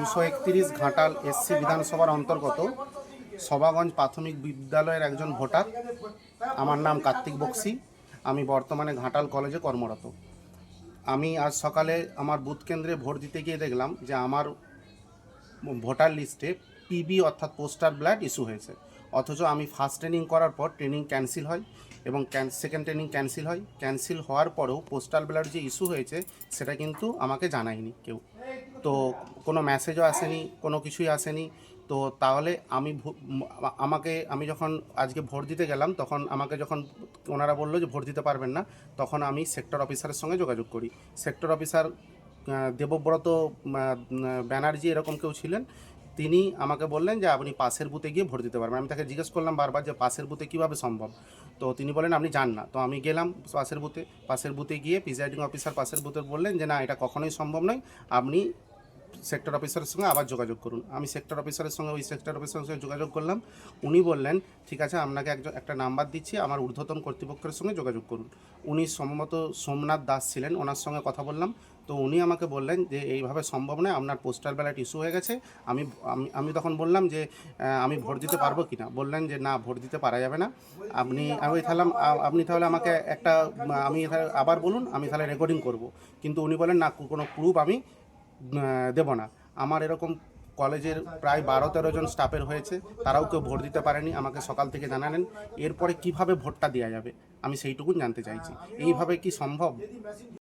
231 Ghatal SC বিধানসভার অন্তর্গত সভাগঞ্জ প্রাথমিক বিদ্যালয়ের একজন ভোটার। আমার নাম কার্তিক বক্সি। আমি বর্তমানে ঘাটাল কলেজে কর্মরত। আমি আজ সকালে আমার বুথ কেন্দ্রে ভোট দিতে গিয়ে দেখলাম যে আমার ভোটার লিস্টে পিবি অর্থাৎ পোস্টাল ব্যালট ইস্যু হয়েছে, অথচ আমি ফার্স্ট ট্রেনিং করার পর ট্রেনিং ক্যান্সেল হয় এবং সেকেন্ড ট্রেনিং ক্যান্সেল হয়। ক্যান্সেল হওয়ার পরেও পোস্টাল ব্যালট যে ইস্যু হয়েছে সেটা কিন্তু আমাকে জানায়নি কেউ, তো কোনো মেসেজও আসেনি, কোনো কিছুই আসেনি। তো তাহলে আমি যখন আজকে ভোট দিতে গেলাম তখন আমাকে যখন ওনারা বললো যে ভোট দিতে পারবেন না, তখন আমি সেক্টর অফিসারের সঙ্গে যোগাযোগ করি। সেক্টর অফিসার দেবব্রত ব্যানার্জি এরকম কেউ ছিলেন। তিনি আমাকে বললেন যে আপনি পাশের বুথে গিয়ে ভোট দিতে পারবেন। আমি তাকে জিজ্ঞেস করলাম বারবার যে পাশের বুথে কীভাবে সম্ভব, তো তিনি বলেন আপনি যান না। তো আমি গেলাম পাশের বুথে গিয়ে প্রিজাইডিং অফিসার পাশের বুথে বললেন যে না, এটা কখনোই সম্ভব নয়, আপনি সেক্টর অফিসারের সঙ্গে আবার যোগাযোগ করুন। আমি সেক্টর অফিসারের সঙ্গে যোগাযোগ করলাম। উনি বললেন ঠিক আছে, আপনাকে একটা নাম্বার দিচ্ছি, আমার ঊর্ধ্বতন কর্তৃপক্ষের সঙ্গে যোগাযোগ করুন। উনি সম্ভবত সোমনাথ দাস ছিলেন, ওনার সঙ্গে কথা বললাম। তো উনি আমাকে বললেন যে এইভাবে সম্ভব নয়, আপনার পোস্টাল ব্যালট ইস্যু হয়ে গেছে। আমি আমি আমি তখন বললাম যে আমি ভোট দিতে পারবো কি না। বললেন যে না, ভোট দিতে পারা যাবে না। আপনি তাহলে আমাকে আবার বলুন, আমি তাহলে রেকর্ডিং করব। কিন্তু উনি বলেন না, কোনো প্রুফ আমি দেব না। আমার এরকম কলেজের প্রায় 12-13 জন স্টাফের হয়েছে, তারাও কেউ ভোট দিতে পারেনি, আমাকে সকাল থেকে জানালেন। এরপরে কিভাবে ভোটটা দেওয়া যাবে আমি সেইটুকুন জানতে চাইছি। এইভাবে কি সম্ভব?